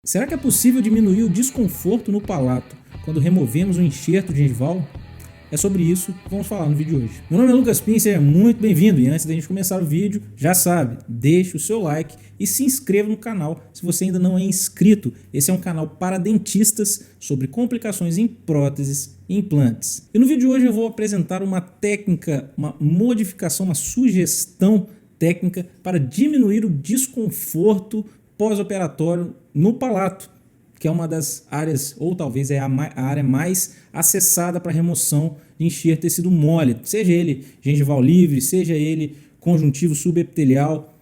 Será que é possível diminuir o desconforto no palato quando removemos o enxerto gengival? É sobre isso que vamos falar no vídeo de hoje. Meu nome é Lucas Pin, seja muito bem-vindo e antes da gente começar o vídeo, já sabe, deixe o seu like e se inscreva no canal se você ainda não é inscrito. Esse é um canal para dentistas sobre complicações em próteses e implantes. E no vídeo de hoje eu vou apresentar uma técnica, uma modificação, uma sugestão técnica para diminuir o desconforto pós-operatório no palato, que é uma das áreas, ou talvez é a área mais acessada para remoção de enxerto de tecido mole, seja ele gengival livre, seja ele conjuntivo subepitelial.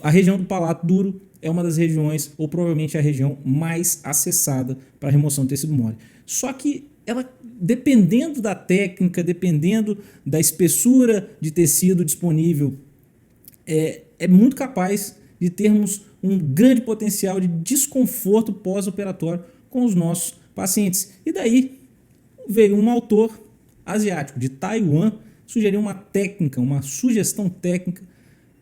A região do palato duro é uma das regiões, ou provavelmente a região mais acessada para remoção de tecido mole. Só que ela, dependendo da técnica, dependendo da espessura de tecido disponível, é muito capaz de termos um grande potencial de desconforto pós-operatório com os nossos pacientes. E daí veio um autor asiático de Taiwan sugerir uma técnica, uma sugestão técnica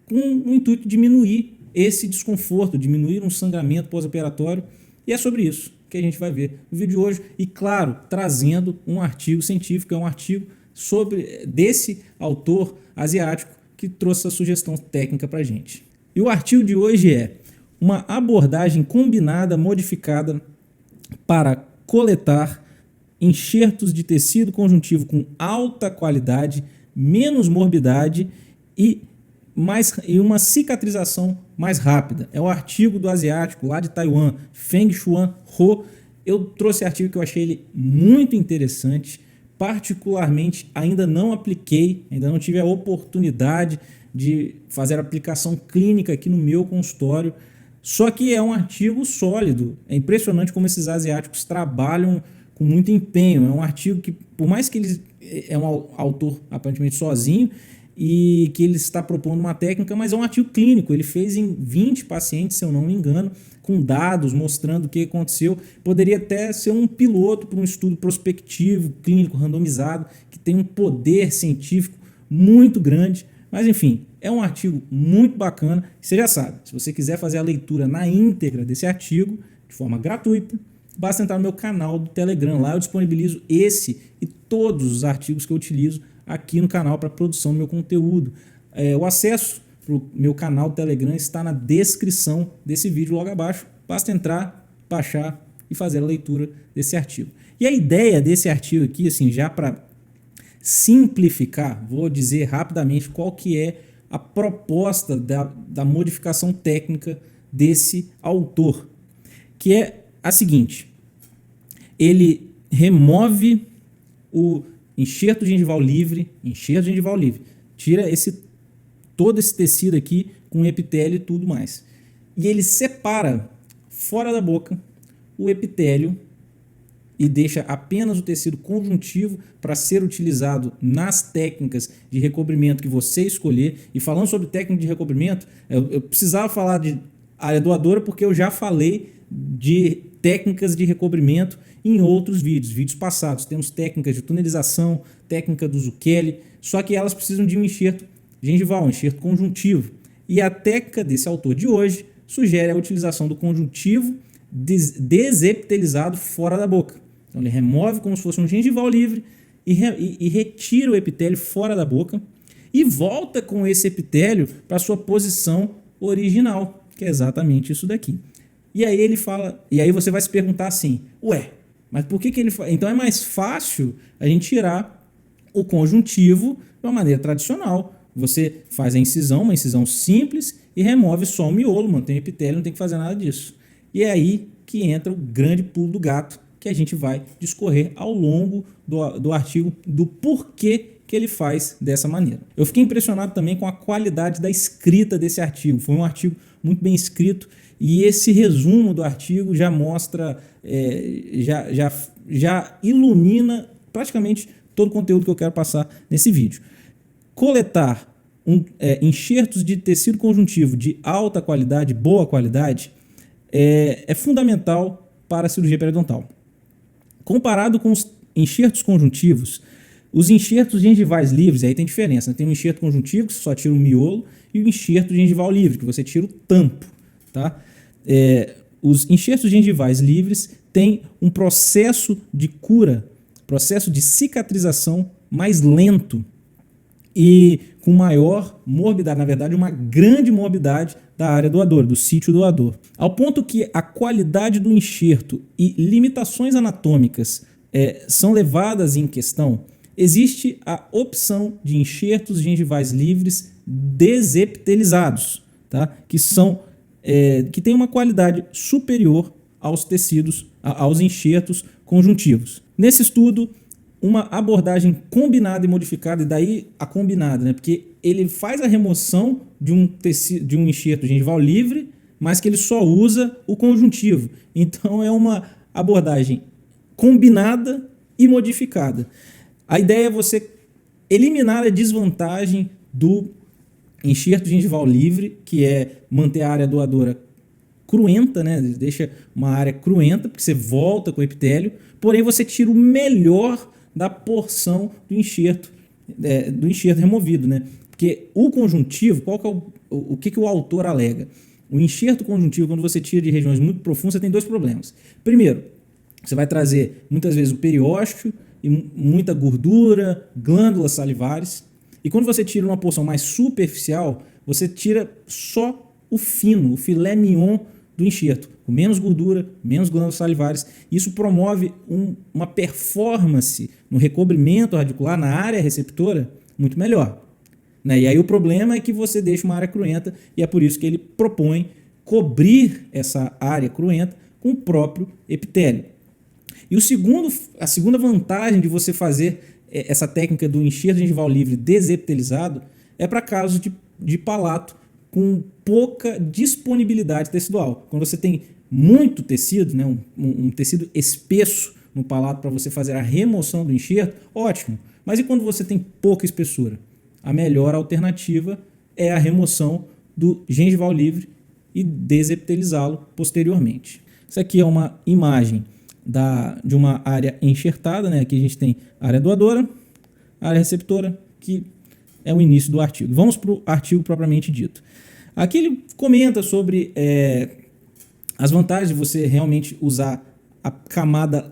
com o intuito de diminuir esse desconforto, diminuir um sangramento pós-operatório. E é sobre isso que a gente vai ver no vídeo de hoje. E claro, trazendo um artigo científico, é um artigo desse autor asiático que trouxe essa sugestão técnica para a gente. E o artigo de hoje é uma abordagem combinada modificada para coletar enxertos de tecido conjuntivo com alta qualidade, menos morbidade e uma cicatrização mais rápida. É o artigo do asiático lá de Taiwan, Feng Xuan Ho. Eu trouxe esse artigo que eu achei ele muito interessante, particularmente ainda não apliquei, ainda não tive a oportunidade de fazer aplicação clínica aqui no meu consultório, só que é um artigo sólido. É impressionante como esses asiáticos trabalham com muito empenho. É um artigo que, por mais que ele é um autor aparentemente sozinho e que ele está propondo uma técnica, mas é um artigo clínico. Ele fez em 20 pacientes, se eu não me engano, com dados mostrando o que aconteceu. Poderia até ser um piloto para um estudo prospectivo, clínico, randomizado, que tem um poder científico muito grande. Mas enfim, é um artigo muito bacana. Você já sabe, se você quiser fazer a leitura na íntegra desse artigo, de forma gratuita, basta entrar no meu canal do Telegram. Lá eu disponibilizo esse e todos os artigos que eu utilizo aqui no canal para produção do meu conteúdo. O acesso para o meu canal do Telegram está na descrição desse vídeo logo abaixo. Basta entrar, baixar e fazer a leitura desse artigo. E a ideia desse artigo aqui, assim, já para simplificar, vou dizer rapidamente qual que é a proposta da modificação técnica desse autor, que é a seguinte: ele remove o enxerto gengival livre, tira todo esse tecido aqui com epitélio e tudo mais, e ele separa fora da boca o epitélio e deixa apenas o tecido conjuntivo para ser utilizado nas técnicas de recobrimento que você escolher. E falando sobre técnica de recobrimento, eu precisava falar de área doadora porque eu já falei de técnicas de recobrimento em outros vídeos passados. Temos técnicas de tunelização, técnica do Zucchelli, só que elas precisam de um enxerto gengival, um enxerto conjuntivo. E a técnica desse autor de hoje sugere a utilização do conjuntivo desepitelizado fora da boca. Então ele remove como se fosse um gengival livre e retira o epitélio fora da boca e volta com esse epitélio para sua posição original, que é exatamente isso daqui. E aí ele fala, e aí você vai se perguntar assim: ué, mas por que ele faz? Então é mais fácil a gente tirar o conjuntivo de uma maneira tradicional. Você faz a incisão, uma incisão simples, e remove só o miolo, mantém o epitélio, não tem que fazer nada disso. E é aí que entra o grande pulo do gato, que a gente vai discorrer ao longo do artigo do porquê que ele faz dessa maneira. Eu fiquei impressionado também com a qualidade da escrita desse artigo. Foi um artigo muito bem escrito e esse resumo do artigo já mostra, já ilumina praticamente todo o conteúdo que eu quero passar nesse vídeo. Coletar enxertos de tecido conjuntivo de alta qualidade, boa qualidade, é fundamental para a cirurgia periodontal. Comparado com os enxertos conjuntivos, os enxertos gengivais livres, aí tem diferença, né? Tem um enxerto conjuntivo que você só tira o miolo e o enxerto gengival livre, que você tira o tampo. Tá? os enxertos gengivais livres têm um processo de cura, processo de cicatrização mais lento e com maior morbidade, na verdade uma grande morbidade da área doadora, do sítio doador. Ao ponto que a qualidade do enxerto e limitações anatômicas são levadas em questão, existe a opção de enxertos gengivais livres desepitelizados, tá? Que tem uma qualidade superior aos tecidos, aos enxertos conjuntivos. Nesse estudo, uma abordagem combinada e modificada, e daí a combinada, né? Porque ele faz a remoção de um enxerto gengival livre, mas que ele só usa o conjuntivo. Então é uma abordagem combinada e modificada. A ideia é você eliminar a desvantagem do enxerto gengival livre, que é manter a área doadora cruenta, né? Deixa uma área cruenta, porque você volta com o epitélio, porém você tira o melhor da porção do enxerto removido, né? Porque o conjuntivo, o que o autor alega? O enxerto conjuntivo, quando você tira de regiões muito profundas, você tem dois problemas. Primeiro, você vai trazer muitas vezes o periósteo e muita gordura, glândulas salivares. E quando você tira uma porção mais superficial, você tira só o fino, o filé mignon do enxerto, com menos gordura, menos glândulas salivares. Isso promove uma performance no recobrimento radicular, na área receptora, muito melhor. Né? E aí o problema é que você deixa uma área cruenta, e é por isso que ele propõe cobrir essa área cruenta com o próprio epitélio. E a segunda vantagem de você fazer essa técnica do enxerto gengival livre desepitelizado é para casos de palato com pouca disponibilidade tecidual. Quando você tem muito tecido, né, um tecido espesso no palato para você fazer a remoção do enxerto, ótimo. Mas e quando você tem pouca espessura? A melhor alternativa é a remoção do gengival livre e desepitelizá-lo posteriormente. Isso aqui é uma imagem de uma área enxertada, né? Aqui a gente tem a área doadora, a área receptora, que é o início do artigo. Vamos para o artigo propriamente dito. Aqui ele comenta sobre as vantagens de você realmente usar a camada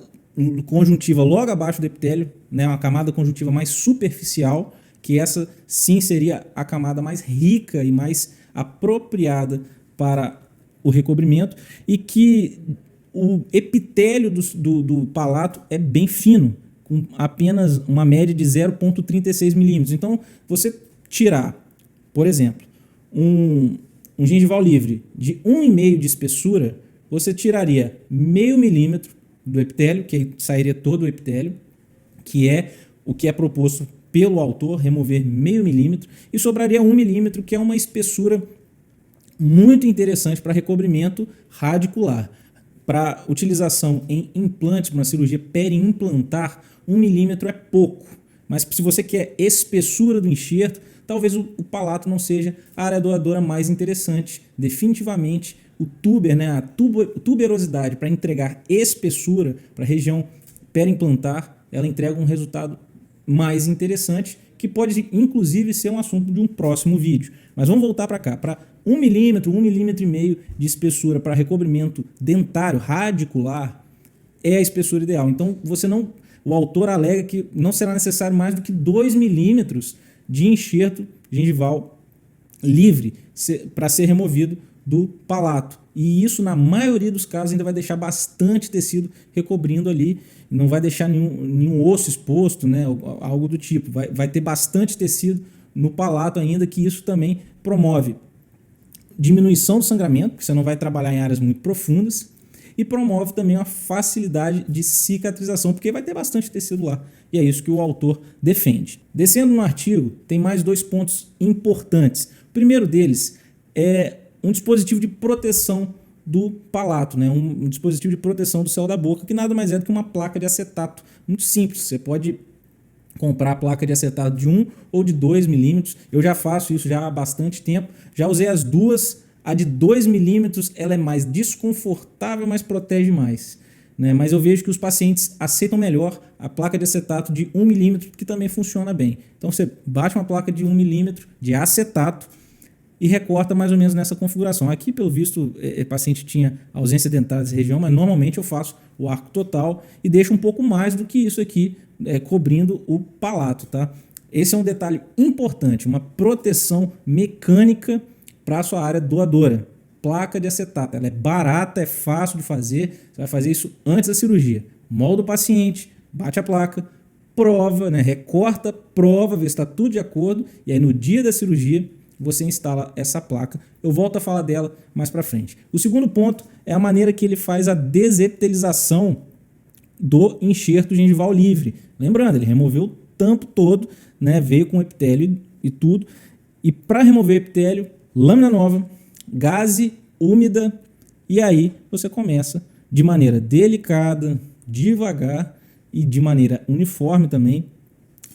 conjuntiva logo abaixo do epitélio, né? Uma camada conjuntiva mais superficial, que essa sim seria a camada mais rica e mais apropriada para o recobrimento, e que o epitélio do palato é bem fino, com apenas uma média de 0,36 milímetros. Então, você tirar, por exemplo, um gengival livre de 1,5 de espessura, você tiraria meio milímetro do epitélio, que aí sairia todo o epitélio, que é o que é proposto pelo autor, remover meio milímetro, e sobraria 1 milímetro, que é uma espessura muito interessante para recobrimento radicular. Para utilização em implantes, para uma cirurgia periimplantar, 1 milímetro é pouco. Mas se você quer espessura do enxerto, talvez o palato não seja a área doadora mais interessante. Definitivamente, o tuber, né, a tuberosidade para entregar espessura para a região periimplantar, ela entrega um resultado mais interessante, que pode inclusive ser um assunto de um próximo vídeo. Mas vamos voltar para cá. Para 1 milímetro, 1,5 milímetro de espessura para recobrimento dentário radicular é a espessura ideal. Então o autor alega que não será necessário mais do que 2 milímetros de enxerto gengival livre para ser removido do palato. E isso, na maioria dos casos, ainda vai deixar bastante tecido recobrindo ali, não vai deixar nenhum osso exposto, né, algo do tipo. Vai ter bastante tecido no palato ainda, que isso também promove diminuição do sangramento, porque você não vai trabalhar em áreas muito profundas, e promove também uma facilidade de cicatrização, porque vai ter bastante tecido lá. E é isso que o autor defende. Descendo no artigo, tem mais 2 pontos importantes. O primeiro deles é um dispositivo de proteção do palato, né? Um dispositivo de proteção do céu da boca, que nada mais é do que uma placa de acetato. Muito simples, você pode comprar a placa de acetato de 1 ou de 2 milímetros. Eu já faço isso já há bastante tempo. Já usei as duas. A de 2 milímetros ela é mais desconfortável, mas protege mais. Né? Mas eu vejo que os pacientes aceitam melhor a placa de acetato de 1 milímetro, que também funciona bem. Então você bate uma placa de 1 milímetro de acetato e recorta mais ou menos nessa configuração. Aqui, pelo visto, o paciente tinha ausência dentária nessa região, mas normalmente eu faço o arco total e deixo um pouco mais do que isso aqui, cobrindo o palato, tá? Esse é um detalhe importante, uma proteção mecânica para a sua área doadora. Placa de acetato, ela é barata, é fácil de fazer, você vai fazer isso antes da cirurgia. Molda o paciente, bate a placa, prova, né, recorta, prova, vê se está tudo de acordo, e aí no dia da cirurgia você instala essa placa. Eu volto a falar dela mais para frente. O segundo ponto é a maneira que ele faz a desepitelização do enxerto gengival livre. Lembrando, ele removeu o tampo todo, né, veio com epitélio e tudo, e para remover o epitélio, lâmina nova, gaze úmida, e aí você começa de maneira delicada, devagar e de maneira uniforme também,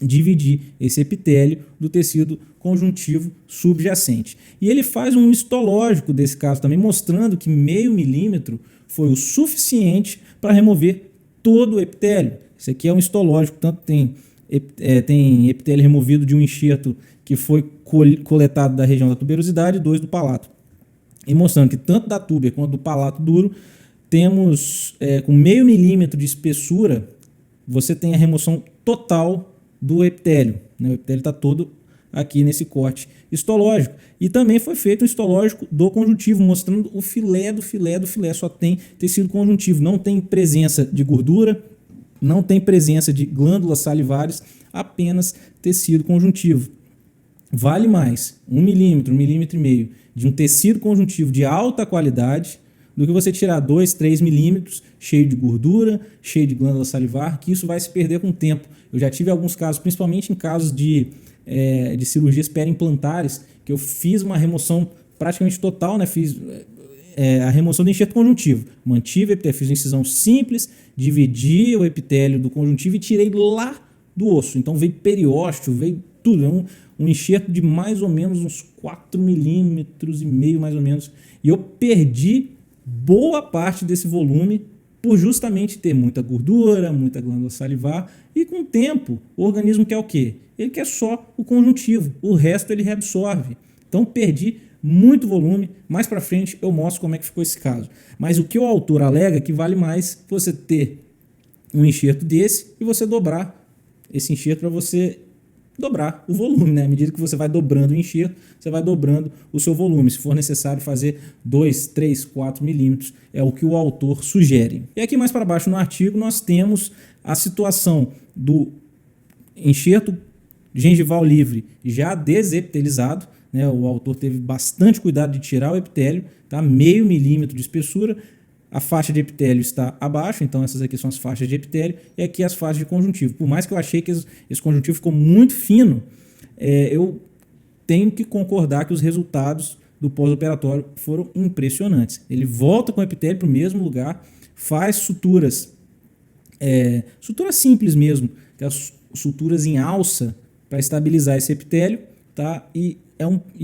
dividir esse epitélio do tecido conjuntivo subjacente. E ele faz um histológico desse caso também, mostrando que meio milímetro foi o suficiente para remover todo o epitélio. Esse aqui é um histológico, tanto tem epitélio removido de um enxerto que foi coletado da região da tuberosidade e 2 do palato. E mostrando que tanto da túbia quanto do palato duro, temos com meio milímetro de espessura, você tem a remoção total do epitélio, né? O epitélio está todo aqui nesse corte histológico. E também foi feito um histológico do conjuntivo, mostrando o filé do filé do filé. Só tem tecido conjuntivo, não tem presença de gordura, não tem presença de glândulas salivares, apenas tecido conjuntivo. Vale mais 1 milímetro, 1,5 milímetro de um tecido conjuntivo de alta qualidade do que você tirar 2, 3 milímetros cheio de gordura, cheio de glândula salivar, que isso vai se perder com o tempo. Eu já tive alguns casos, principalmente em casos de cirurgias periimplantares, que eu fiz uma remoção praticamente total, né? Fiz a remoção do enxerto conjuntivo. Mantive o epitélio, fiz uma incisão simples, dividi o epitélio do conjuntivo e tirei lá do osso. Então veio periósteo, veio tudo. É um enxerto de mais ou menos uns 4,5 milímetros mais ou menos. E eu perdi boa parte desse volume por justamente ter muita gordura, muita glândula salivar, e com o tempo o organismo quer o quê? Ele quer só o conjuntivo, o resto ele reabsorve. Então perdi muito volume, mais para frente eu mostro como é que ficou esse caso. Mas o que o autor alega é que vale mais você ter um enxerto desse e você dobrar esse enxerto para você dobrar o volume, né? À medida que você vai dobrando o enxerto, você vai dobrando o seu volume. Se for necessário fazer 2, 3, 4 milímetros, é o que o autor sugere. E aqui mais para baixo no artigo nós temos a situação do enxerto gengival livre já desepitelizado, né? O autor teve bastante cuidado de tirar o epitélio, tá? Meio milímetro de espessura. A faixa de epitélio está abaixo, então essas aqui são as faixas de epitélio, e aqui as faixas de conjuntivo. Por mais que eu achei que esse conjuntivo ficou muito fino, eu tenho que concordar que os resultados do pós-operatório foram impressionantes. Ele volta com o epitélio para o mesmo lugar, faz suturas, suturas simples mesmo, que as suturas em alça para estabilizar esse epitélio, tá? E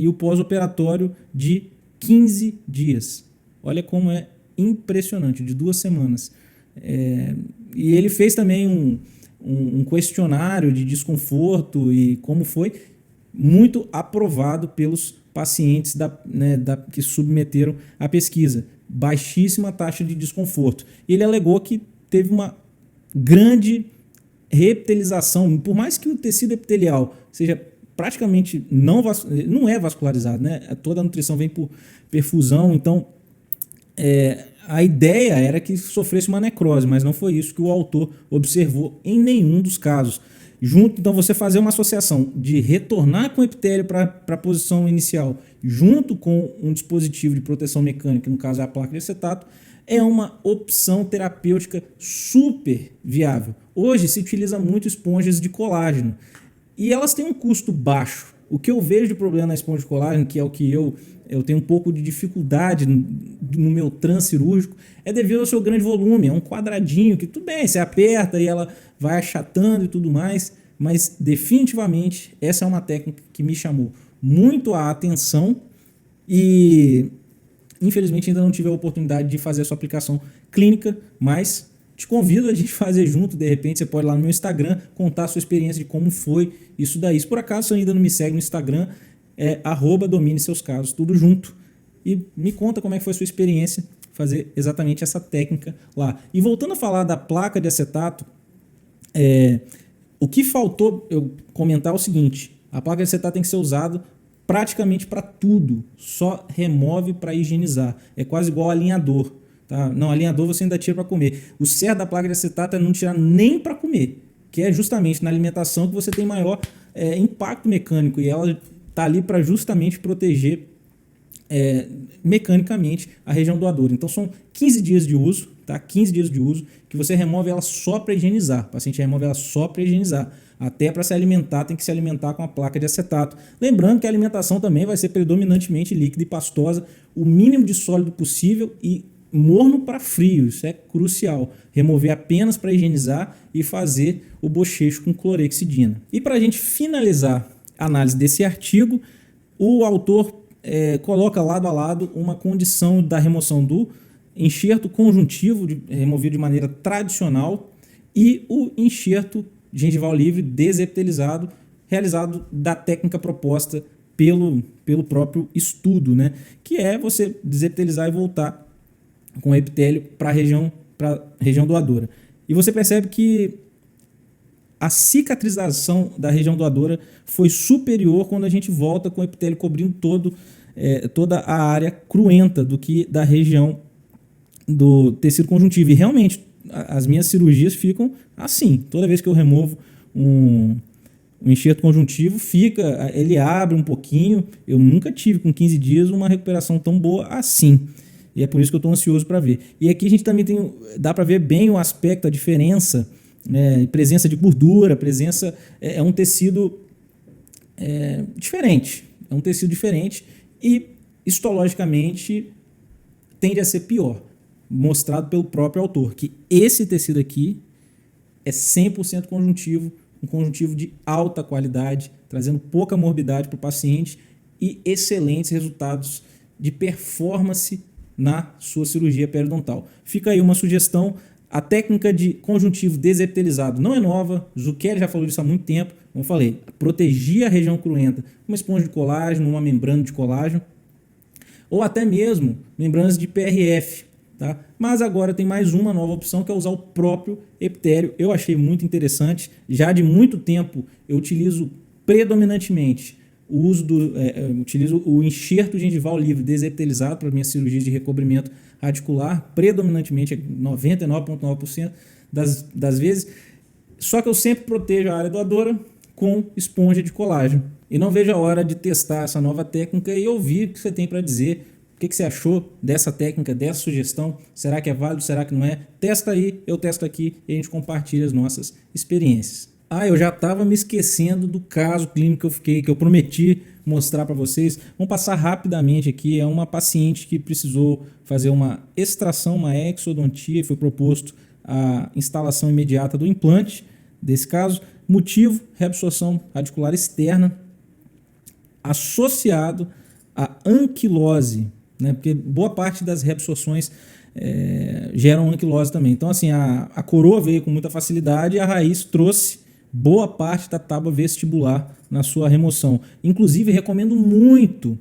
o pós-operatório de 15 dias. Olha como é impressionante, de 2 semanas. E ele fez também um questionário de desconforto e como foi, muito aprovado pelos pacientes que submeteram a pesquisa. Baixíssima taxa de desconforto. Ele alegou que teve uma grande reepitelização, por mais que o tecido epitelial seja praticamente não é vascularizado, né? Toda a nutrição vem por perfusão, então a ideia era que sofresse uma necrose, mas não foi isso que o autor observou em nenhum dos casos. Então você fazer uma associação de retornar com o epitélio para a posição inicial, junto com um dispositivo de proteção mecânica, no caso é a placa de acetato, é uma opção terapêutica super viável. Hoje se utiliza muito esponjas de colágeno e elas têm um custo baixo. O que eu vejo de problema na esponja de colágeno, que é o que eu tenho um pouco de dificuldade no meu transcirúrgico, é devido ao seu grande volume. É um quadradinho que, tudo bem, você aperta e ela vai achatando e tudo mais, mas definitivamente essa é uma técnica que me chamou muito a atenção e infelizmente ainda não tive a oportunidade de fazer a sua aplicação clínica, mas te convido a gente fazer junto. De repente você pode ir lá no meu Instagram contar a sua experiência de como foi isso daí. Se por acaso você ainda não me segue no Instagram, é @domine-seus-casos, tudo junto. E me conta como é que foi a sua experiência fazer exatamente essa técnica lá. E voltando a falar da placa de acetato, o que faltou eu comentar é o seguinte: a placa de acetato tem que ser usada praticamente para tudo, só remove para higienizar. É quase igual alinhador. Tá? Não, alinhador você ainda tira para comer. O certo da placa de acetato é não tirar nem para comer, que é justamente na alimentação que você tem maior impacto mecânico, e ela está ali para justamente proteger mecanicamente a região doadora. Então são 15 dias de uso, tá? 15 dias de uso que você remove ela só para higienizar. O paciente remove ela só para higienizar. Até para se alimentar tem que se alimentar com a placa de acetato. Lembrando que a alimentação também vai ser predominantemente líquida e pastosa, o mínimo de sólido possível e morno para frio. Isso é crucial. Remover apenas para higienizar e fazer o bochecho com clorexidina. E para a gente finalizar a análise desse artigo, o autor coloca lado a lado uma condição da remoção do enxerto conjuntivo, removido de maneira tradicional, e o enxerto gengival livre desepitelizado, realizado da técnica proposta pelo próprio estudo, né? Que é você desepitelizar e voltar com o epitélio para a região doadora. E você percebe que a cicatrização da região doadora foi superior quando a gente volta com o epitélio cobrindo toda a área cruenta do que da região do tecido conjuntivo. E realmente, as minhas cirurgias ficam assim. Toda vez que eu removo um enxerto conjuntivo, ele abre um pouquinho. Eu nunca tive com 15 dias uma recuperação tão boa assim. E é por isso que eu estou ansioso para ver. E aqui a gente também dá para ver bem o aspecto, a diferença, presença de gordura, é um tecido diferente. É um tecido diferente e histologicamente tende a ser pior. Mostrado pelo próprio autor, que esse tecido aqui é 100% conjuntivo, um conjuntivo de alta qualidade, trazendo pouca morbidade para o paciente e excelentes resultados de performance na sua cirurgia periodontal. Fica aí uma sugestão: a técnica de conjuntivo desepitelizado não é nova, Zucchelli já falou disso há muito tempo, como eu falei, protegia a região cruenta com uma esponja de colágeno, uma membrana de colágeno, ou até mesmo membranas de PRF. Tá? Mas agora tem mais uma nova opção, que é usar o próprio epitélio. Eu achei muito interessante. Já de muito tempo eu utilizo predominantemente utilizo o enxerto gengival livre desepitelizado para minhas cirurgias de recobrimento radicular, predominantemente 99,9% das vezes. Só que eu sempre protejo a área doadora com esponja de colágeno. E não vejo a hora de testar essa nova técnica e ouvir o que você tem para dizer. O que você achou dessa técnica, dessa sugestão? Será que é válido? Será que não é? Testa aí, eu testo aqui e a gente compartilha as nossas experiências. Eu já estava me esquecendo do caso clínico que eu prometi mostrar para vocês. Vamos passar rapidamente aqui. É uma paciente que precisou fazer uma extração, uma exodontia, e foi proposto a instalação imediata do implante. Desse caso, motivo: reabsorção radicular externa associado à anquilose. Porque boa parte das reabsorções geram anquilose também. Então, assim, a coroa veio com muita facilidade e a raiz trouxe boa parte da tábua vestibular na sua remoção. Inclusive, recomendo muito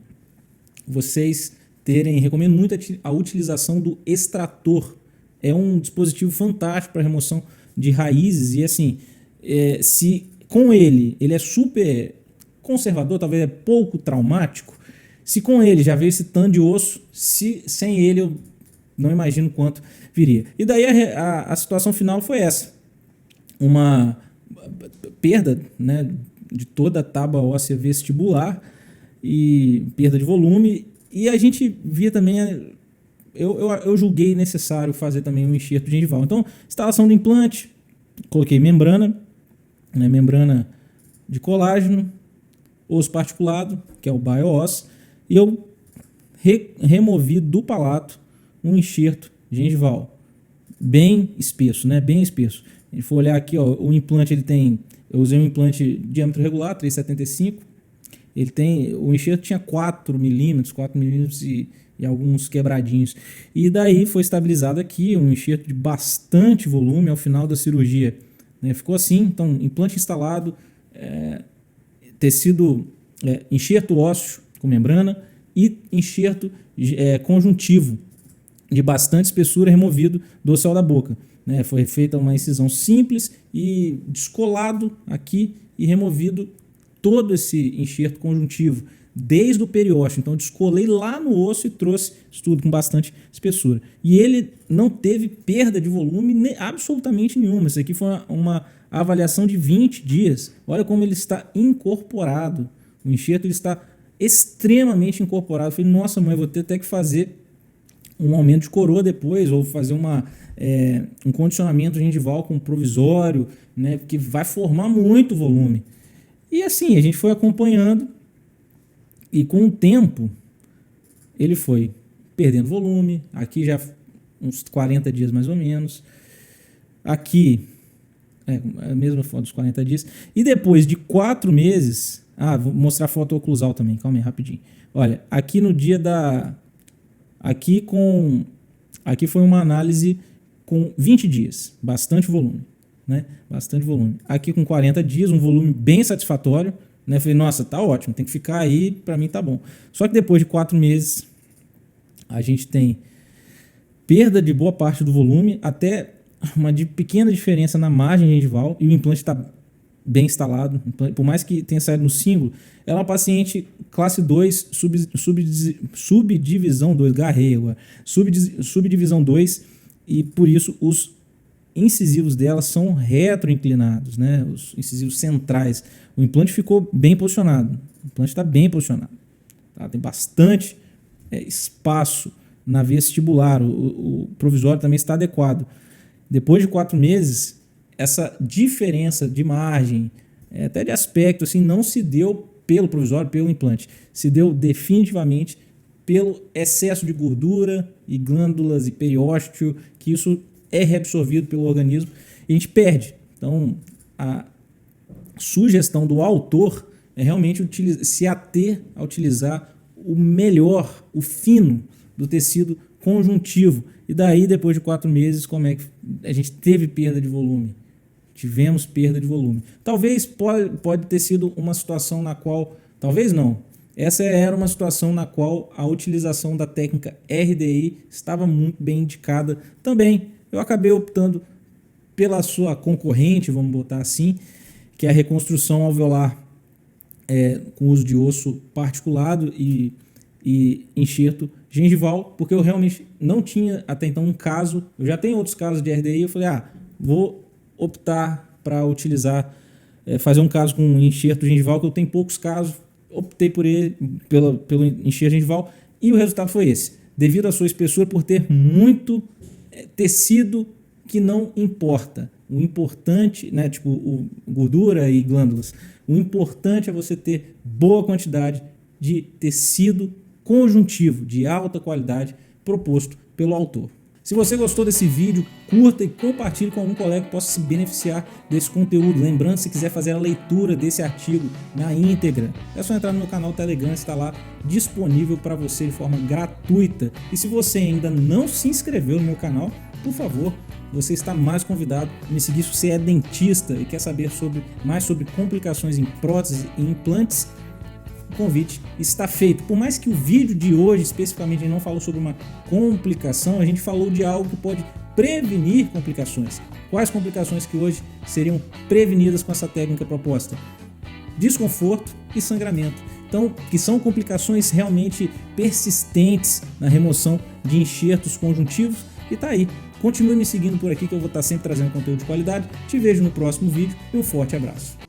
a utilização do extrator. É um dispositivo fantástico para remoção de raízes e, assim, se com ele é super conservador, talvez é pouco traumático. Se com ele já veio esse tanto de osso, sem ele eu não imagino quanto viria. E daí a situação final foi essa: uma perda, né, de toda a tábua óssea vestibular e perda de volume. E a gente via também, eu julguei necessário fazer também um enxerto gengival. Então, instalação do implante, coloquei membrana de colágeno, osso particulado, que é o BioOss, e eu removi do palato um enxerto gengival bem espesso, né? Bem espesso. A gente for olhar aqui, ó, o implante eu usei um implante de diâmetro regular, 3,75. O enxerto tinha 4 milímetros e alguns quebradinhos. E daí foi estabilizado aqui, um enxerto de bastante volume ao final da cirurgia. Ficou assim, então, implante instalado, tecido enxerto ósseo com membrana e enxerto conjuntivo de bastante espessura removido do céu da boca. Foi feita uma incisão simples e descolado aqui e removido todo esse enxerto conjuntivo desde o periósteo. Então descolei lá no osso e trouxe isso tudo com bastante espessura. E ele não teve perda de volume absolutamente nenhuma. Isso aqui foi uma avaliação de 20 dias. Olha como ele está incorporado. O enxerto ele está extremamente incorporado. Eu falei, nossa mãe, vou ter até que fazer um aumento de coroa depois, ou fazer um condicionamento gengival com provisório, né, porque vai formar muito volume. E assim, a gente foi acompanhando e com o tempo ele foi perdendo volume. Aqui já uns 40 dias mais ou menos. Aqui, a mesma foto dos 40 dias. E depois de 4 meses... vou mostrar a foto oclusal também, calma aí, rapidinho. Olha, aqui no dia da... Aqui foi uma análise com 20 dias, bastante volume, né? Bastante volume. Aqui com 40 dias, um volume bem satisfatório, né? Falei, nossa, tá ótimo, tem que ficar aí, para mim tá bom. Só que depois de 4 meses, a gente tem perda de boa parte do volume, até uma pequena diferença na margem gengival, e o implante está bem instalado. Por mais que tenha saído no símbolo, ela é uma paciente classe 2, subdivisão 2, garrei agora, subdivisão 2, e por isso os incisivos dela são retroinclinados, né? Os incisivos centrais. O implante ficou bem posicionado. O implante está bem posicionado. Tá? Tem bastante espaço na vestibular. O provisório também está adequado. Depois de 4 meses, essa diferença de margem, até de aspecto, assim, não se deu pelo provisório, pelo implante. Se deu definitivamente pelo excesso de gordura e glândulas e periósteo, que isso é reabsorvido pelo organismo e a gente perde. Então, a sugestão do autor é realmente se ater a utilizar o melhor, o fino do tecido conjuntivo. E daí, depois de 4 meses, como é que a gente teve perda de volume? Tivemos perda de volume. Talvez pode ter sido uma situação na qual... Talvez não. Essa era uma situação na qual a utilização da técnica RDI estava muito bem indicada também. Eu acabei optando pela sua concorrente, vamos botar assim, que é a reconstrução alveolar com uso de osso particulado e enxerto gengival, porque eu realmente não tinha até então um caso. Eu já tenho outros casos de RDI, eu falei, vou optar para utilizar, fazer um caso com enxerto gengival, que eu tenho poucos casos, optei por ele, pelo enxerto gengival, e o resultado foi esse. Devido à sua espessura, por ter muito tecido que não importa. O importante, né, tipo gordura e glândulas, o importante é você ter boa quantidade de tecido conjuntivo de alta qualidade proposto pelo autor. Se você gostou desse vídeo, curta e compartilhe com algum colega que possa se beneficiar desse conteúdo. Lembrando, se quiser fazer a leitura desse artigo na íntegra, é só entrar no meu canal Telegram, está lá disponível para você de forma gratuita. E se você ainda não se inscreveu no meu canal, por favor, você está mais convidado a me seguir. Se você é dentista e quer saber mais sobre complicações em próteses e implantes, o convite está feito. Por mais que o vídeo de hoje especificamente não falou sobre uma complicação, a gente falou de algo que pode prevenir complicações. Quais complicações que hoje seriam prevenidas com essa técnica proposta? Desconforto e sangramento. Então, que são complicações realmente persistentes na remoção de enxertos conjuntivos. E tá aí. Continue me seguindo por aqui que eu vou estar sempre trazendo conteúdo de qualidade. Te vejo no próximo vídeo e um forte abraço.